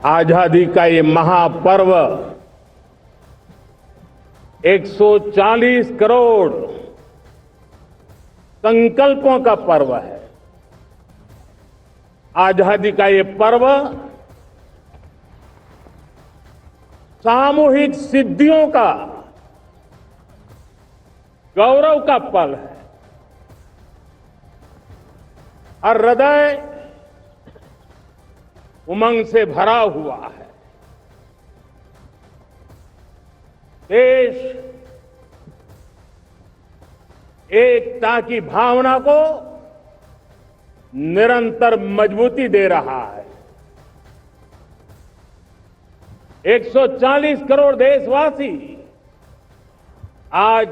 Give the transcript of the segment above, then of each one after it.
आजादी का ये महापर्व 140 करोड़ संकल्पों का पर्व है। आजादी का ये पर्व सामूहिक सिद्धियों का गौरव का पल है। हर हृदय उमंग से भरा हुआ है। देश एकता की भावना को निरंतर मजबूती दे रहा है। 140 करोड़ देशवासी आज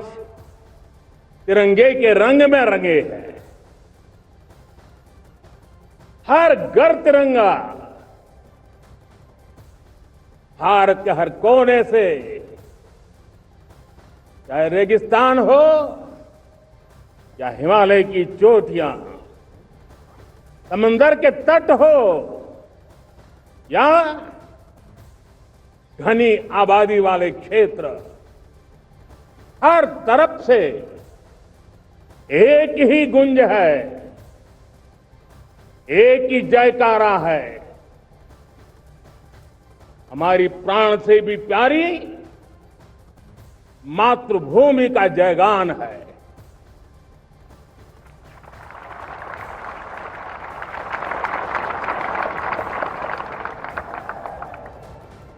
तिरंगे के रंग में रंगे हैं। हर घर तिरंगा, भारत के हर कोने से, चाहे रेगिस्तान हो या हिमालय की चोटियां, समंदर के तट हो या घनी आबादी वाले क्षेत्र, हर तरफ से एक ही गुंज है, एक ही जयकारा है। हमारी प्राण से भी प्यारी मातृभूमि का जयगान है।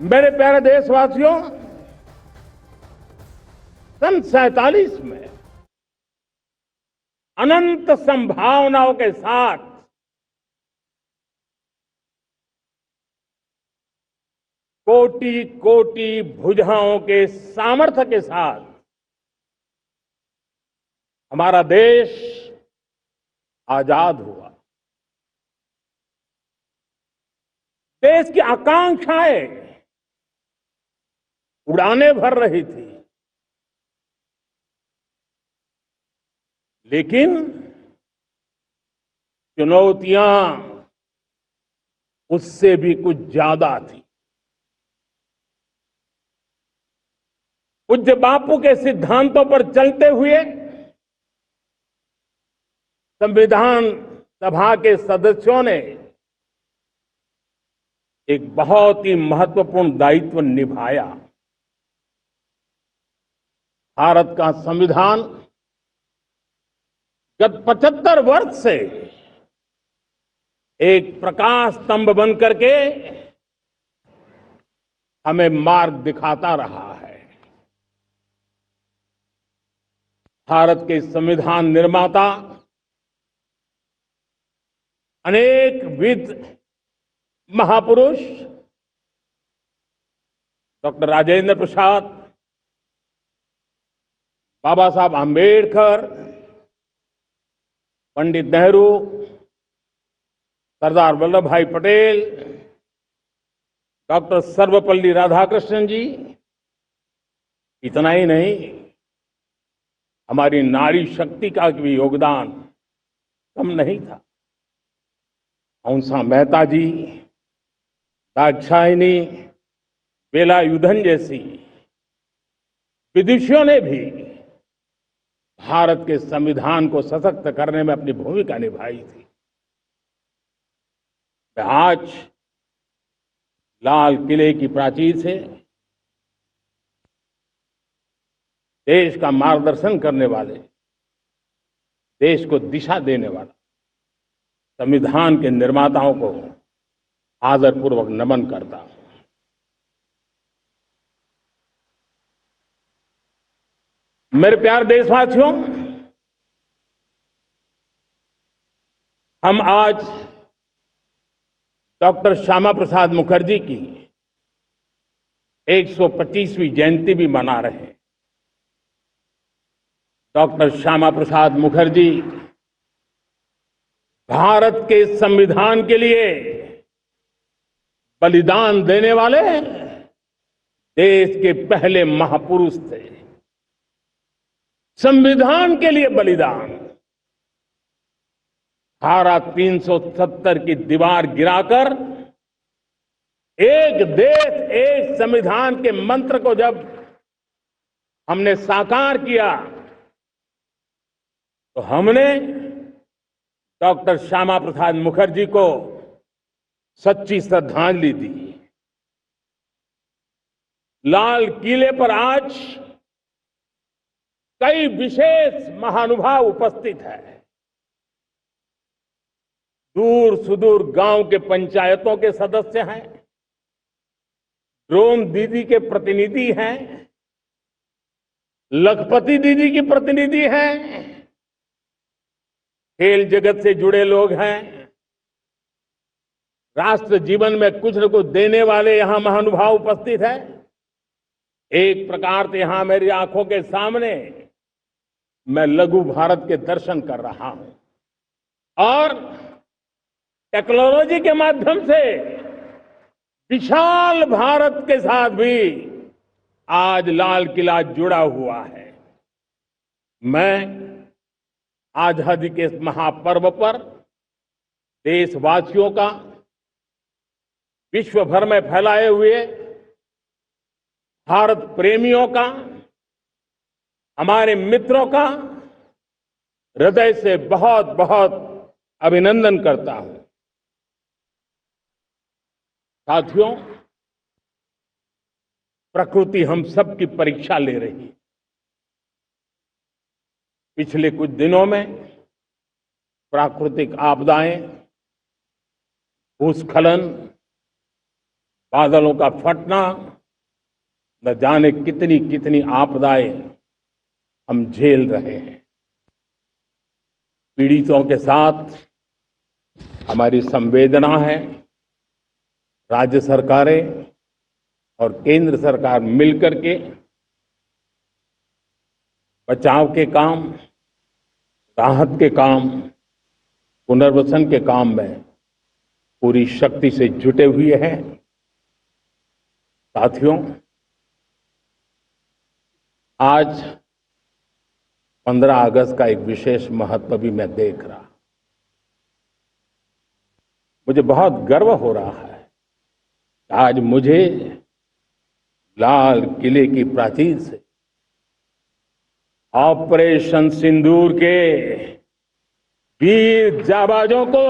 मेरे प्यारे देशवासियों, सन 47 में अनंत संभावनाओं के साथ कोटि कोटि भुजाओं के सामर्थ्य के साथ हमारा देश आजाद हुआ। देश की आकांक्षाएं उड़ाने भर रही थी, लेकिन चुनौतियां उससे भी कुछ ज्यादा थी। पूज्य बापू के सिद्धांतों पर चलते हुए संविधान सभा के सदस्यों ने एक बहुत ही महत्वपूर्ण दायित्व निभाया। भारत का संविधान गत 75 वर्ष से एक प्रकाश स्तंभ बन करके हमें मार्ग दिखाता रहा है। भारत के संविधान निर्माता अनेक विद महापुरुष डॉक्टर राजेंद्र प्रसाद, बाबा साहब आंबेडकर, पंडित नेहरू, सरदार वल्लभ भाई पटेल, डॉक्टर सर्वपल्ली राधाकृष्णन जी, इतना ही नहीं, हमारी नारी शक्ति का भी योगदान कम नहीं था। हंसा मेहता जी, दाक्षायणी, वेलायुधन जैसी विदुषियों ने भी भारत के संविधान को सशक्त करने में अपनी भूमिका निभाई थी। आज लाल किले की प्राचीर से देश का मार्गदर्शन करने वाले, देश को दिशा देने वाला संविधान के निर्माताओं को आदरपूर्वक नमन करता हूं। मेरे प्यारे देशवासियों, हम आज डॉक्टर श्यामा प्रसाद मुखर्जी की 125वीं जयंती भी मना रहे हैं। डॉक्टर श्यामा प्रसाद मुखर्जी भारत के संविधान के लिए बलिदान देने वाले देश के पहले महापुरुष थे। संविधान के लिए बलिदान, धारा 370 की दीवार गिराकर एक देश एक संविधान के मंत्र को जब हमने साकार किया तो हमने डॉक्टर श्यामा प्रसाद मुखर्जी को सच्ची श्रद्धांजलि दी। लाल किले पर आज कई विशेष महानुभाव उपस्थित हैं। दूर सुदूर गांव के पंचायतों के सदस्य हैं, ड्रोन दीदी के प्रतिनिधि हैं, लखपति दीदी की प्रतिनिधि हैं, खेल जगत से जुड़े लोग हैं, राष्ट्र जीवन में कुछ न कुछ देने वाले यहां महानुभाव उपस्थित हैं। एक प्रकार से यहां मेरी आंखों के सामने मैं लघु भारत के दर्शन कर रहा हूं और टेक्नोलॉजी के माध्यम से विशाल भारत के साथ भी आज लाल किला जुड़ा हुआ है। मैं आजादी के इस महापर्व पर देशवासियों का, विश्व भर में फैलाए हुए भारत प्रेमियों का, हमारे मित्रों का हृदय से बहुत बहुत अभिनंदन करता हूं। साथियों, प्रकृति हम सब की परीक्षा ले रही है। पिछले कुछ दिनों में प्राकृतिक आपदाएं, भूस्खलन, बादलों का फटना, न जाने कितनी कितनी आपदाएं हम झेल रहे हैं। पीड़ितों के साथ हमारी संवेदना है। राज्य सरकारें और केंद्र सरकार मिलकर के बचाव के काम, राहत के काम, पुनर्वसन के काम में पूरी शक्ति से जुटे हुए हैं। साथियों, आज 15 अगस्त का एक विशेष महत्व भी मैं देख रहा। मुझे बहुत गर्व हो रहा है। आज मुझे लाल किले की प्राचीर से ऑपरेशन सिंदूर के वीर जाबाजों को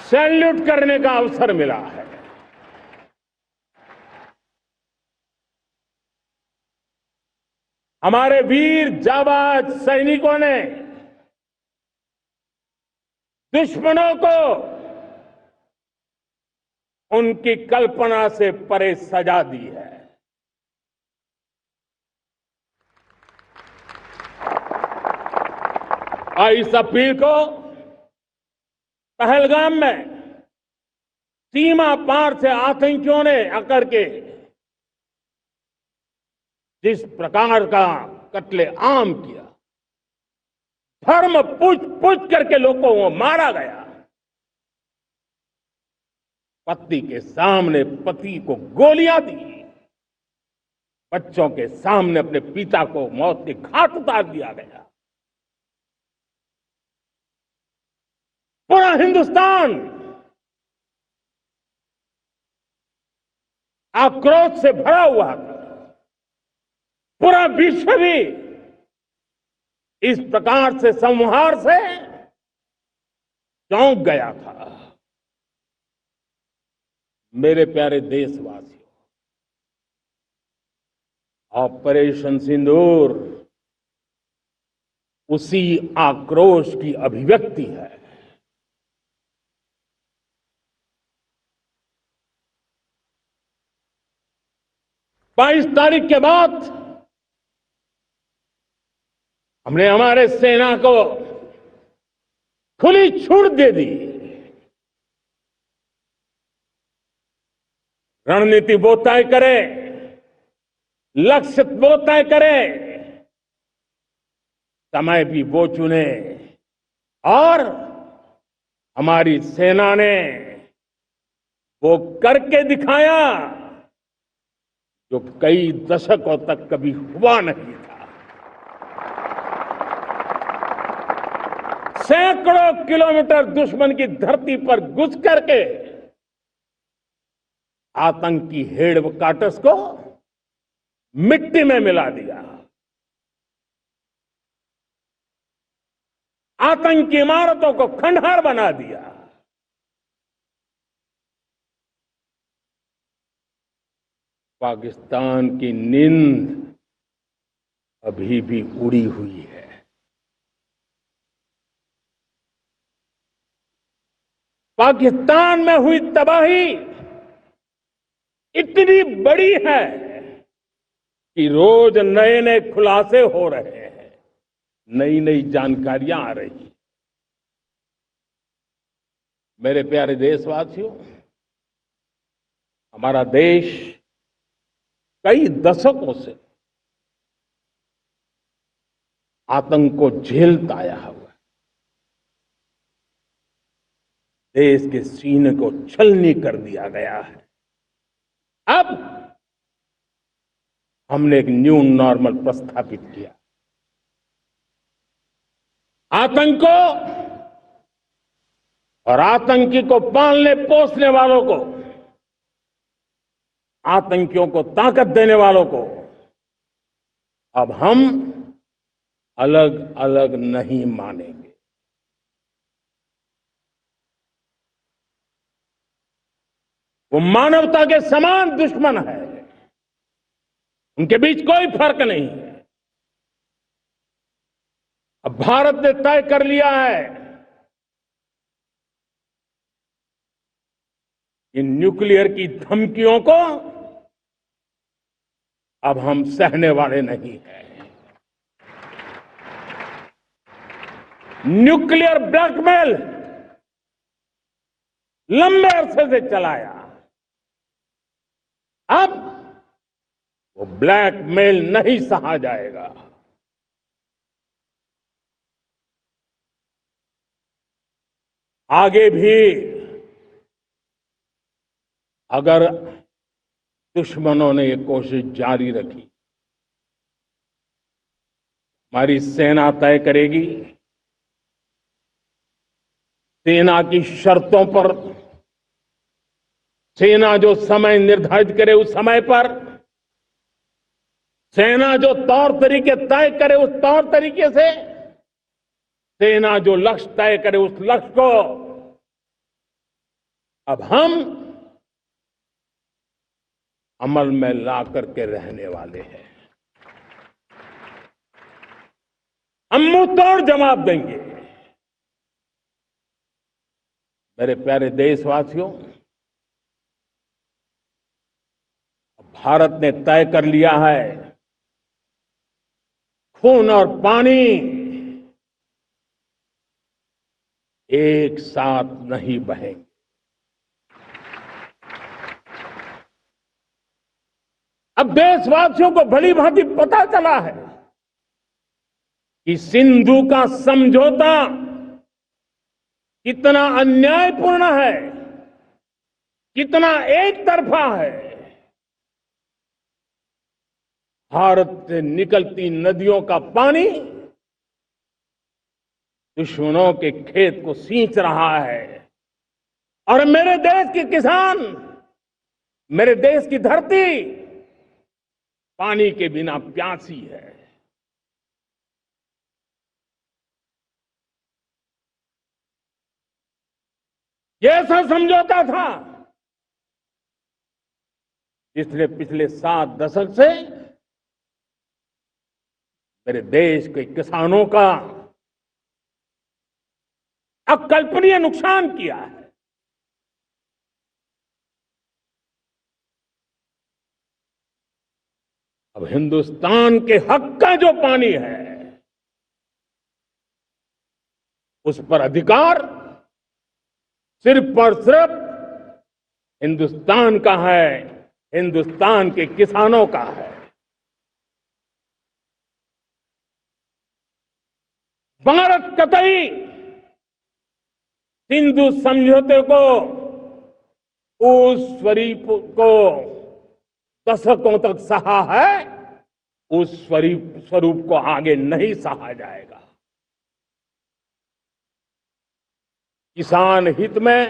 सैल्यूट करने का अवसर मिला है। हमारे वीर जाबाज सैनिकों ने दुश्मनों को उनकी कल्पना से परे सजा दी है। और इस अपील को पहलगाम में सीमा पार से आतंकियों ने आकर के जिस प्रकार का कत्ले आम किया, धर्म पूछ करके लोगों को मारा गया। पत्नी के सामने पति को गोलियां दी, बच्चों के सामने अपने पिता को मौत के घाट उतार दिया गया। पूरा हिंदुस्तान आक्रोश से भरा हुआ था। पूरा विश्व भी इस प्रकार से संहार से चौंक गया था। मेरे प्यारे देशवासियों, ऑपरेशन सिंदूर उसी आक्रोश की अभिव्यक्ति है। बाईस तारीख के बाद हमने हमारे सेना को खुली छूट दे दी। रणनीति वो तय करे, लक्ष्य वो तय करे, समय भी वो चुने। और हमारी सेना ने वो करके दिखाया जो कई दशकों तक कभी हुआ नहीं था। सैकड़ों किलोमीटर दुश्मन की धरती पर घुस करके आतंकी हेडक्वार्टर्स को मिट्टी में मिला दिया, आतंकी इमारतों को खंडहर बना दिया। पाकिस्तान की नींद अभी भी उड़ी हुई है। पाकिस्तान में हुई तबाही इतनी बड़ी है कि रोज नए नए खुलासे हो रहे हैं, नई नई जानकारियां आ रही हैं। मेरे प्यारे देशवासियों, हमारा देश कई दशकों से आतंक को झेलता आया हुआ है। देश के सीने को छलनी कर दिया गया है। अब हमने एक न्यू नॉर्मल प्रस्थापित किया। आतंक को और आतंकी को पालने पोसने वालों को, आतंकियों को ताकत देने वालों को अब हम अलग अलग नहीं मानेंगे। वो मानवता के समान दुश्मन है, उनके बीच कोई फर्क नहीं है। अब भारत ने तय कर लिया है कि न्यूक्लियर की धमकियों को अब हम सहने वाले नहीं हैं। न्यूक्लियर ब्लैकमेल लंबे अरसे से चलाया, अब वो ब्लैकमेल नहीं सहा जाएगा। आगे भी अगर दुश्मनों ने ये कोशिश जारी रखी, हमारी सेना तय करेगी, सेना की शर्तों पर, सेना जो समय निर्धारित करे उस समय पर, सेना जो तौर तरीके तय करे उस तौर तरीके से, सेना जो लक्ष्य तय करे उस लक्ष्य को अब हम अमल में ला करके रहने वाले हैं। हम मुंह तोड़ जवाब देंगे। मेरे प्यारे देशवासियों, भारत ने तय कर लिया है, खून और पानी एक साथ नहीं बहेंगे। अब देशवासियों को भली भांति पता चला है कि सिंधु का समझौता कितना अन्यायपूर्ण है, कितना एक तरफा है। भारत से निकलती नदियों का पानी दुश्मनों के खेत को सींच रहा है और मेरे देश के किसान, मेरे देश की धरती पानी के बिना प्यासी है। ये ऐसा समझौता था जिसने पिछले 7 दशक से मेरे देश के किसानों का अकल्पनीय नुकसान किया है। अब हिंदुस्तान के हक का जो पानी है उस पर अधिकार सिर्फ और सिर्फ हिंदुस्तान का है, हिंदुस्तान के किसानों का है। भारत कतई सिंधु समझौते को, उस स्वरूप को दशकों तक सहा है, उस स्वरूप को आगे नहीं सहा जाएगा। किसान हित में,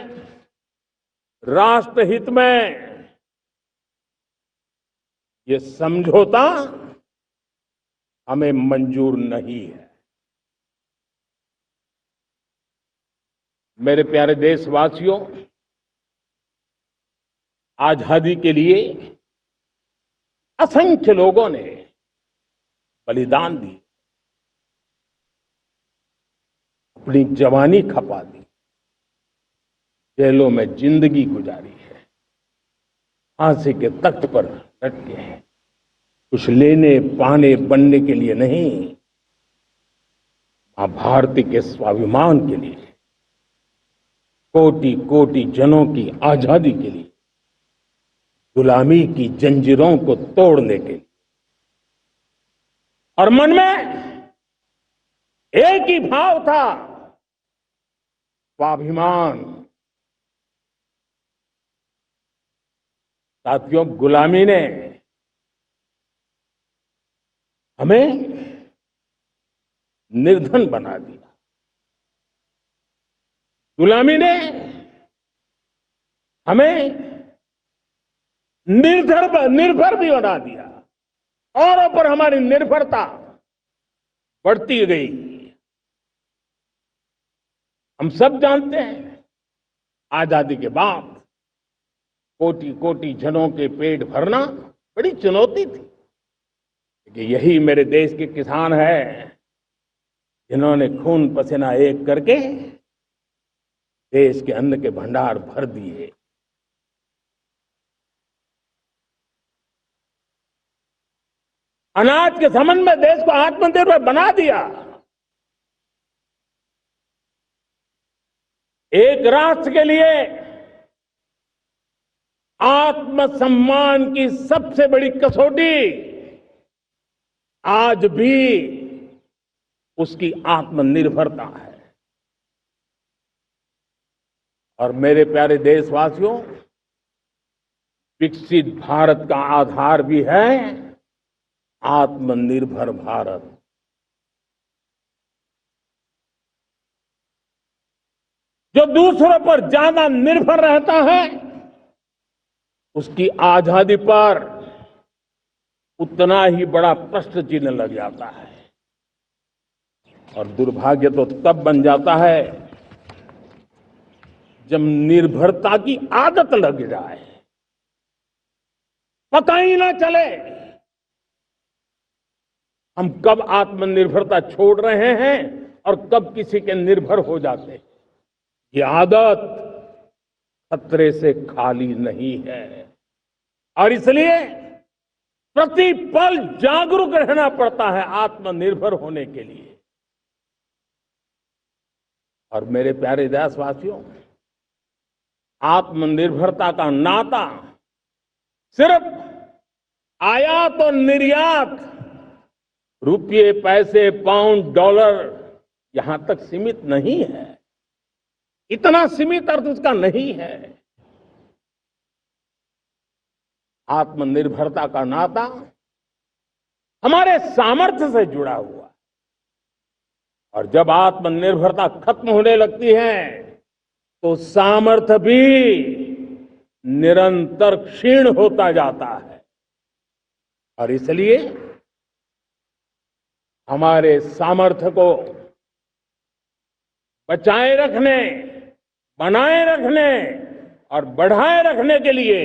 राष्ट्र हित में ये समझौता हमें मंजूर नहीं है। मेरे प्यारे देशवासियों, आजादी के लिए असंख्य लोगों ने बलिदान दी, अपनी जवानी खपा दी, जेलों में जिंदगी गुजारी है, फांसी के तख्त पर लटके हैं, कुछ लेने पाने बनने के लिए नहीं, मां भारती के स्वाभिमान के लिए, कोटि कोटि जनों की आजादी के लिए, गुलामी की जंजीरों को तोड़ने के लिए। और मन में एक ही भाव था, स्वाभिमान। साथियों, गुलामी ने हमें निर्धन बना दिया, गुलामी ने हमें निर्भर भी बना दिया, औरों पर हमारी निर्भरता बढ़ती गई। हम सब जानते हैं, आजादी के बाद कोटि कोटि जनों के पेट भरना बड़ी चुनौती थी, कि यही मेरे देश के किसान हैं जिन्होंने खून पसीना एक करके देश के अन्न के भंडार भर दिए। अनाज के संबंध में देश को आत्मनिर्भर बना दिया। एक राष्ट्र के लिए आत्मसम्मान की सबसे बड़ी कसौटी आज भी उसकी आत्मनिर्भरता है। और मेरे प्यारे देशवासियों, विकसित भारत का आधार भी है आत्मनिर्भर भारत। जो दूसरों पर ज्यादा निर्भर रहता है, उसकी आजादी पर उतना ही बड़ा प्रश्न चिन्ह लग जाता है। और दुर्भाग्य तो तब बन जाता है जब निर्भरता की आदत लग जाए, पता ही ना चले हम कब आत्मनिर्भरता छोड़ रहे हैं और कब किसी के निर्भर हो जाते हैं। ये आदत खतरे से खाली नहीं है, और इसलिए प्रति पल जागरूक रहना पड़ता है आत्मनिर्भर होने के लिए। और मेरे प्यारे देशवासियों, आत्मनिर्भरता का नाता सिर्फ आयात और निर्यात, रुपये, पैसे, पाउंड, डॉलर यहां तक सीमित नहीं है। इतना सीमित अर्थ उसका नहीं है। आत्मनिर्भरता का नाता हमारे सामर्थ्य से जुड़ा हुआ। और जब आत्मनिर्भरता खत्म होने लगती है तो सामर्थ्य भी निरंतर क्षीण होता जाता है। और इसलिए हमारे सामर्थ्य को बचाए रखने, बनाए रखने और बढ़ाए रखने के लिए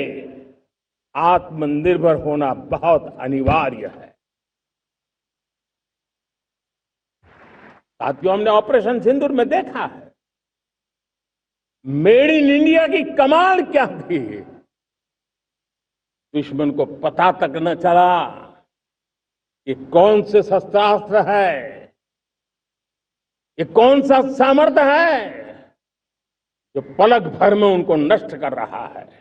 आत्मनिर्भर होना बहुत अनिवार्य है। साथियों, हमने ऑपरेशन सिंदूर में देखा है मेड इन इंडिया की कमाल क्या थी। दुश्मन को पता तक न चला कि कौन से शस्त्रास्त्र है, ये कौन सा सामर्थ्य है जो पलक भर में उनको नष्ट कर रहा है।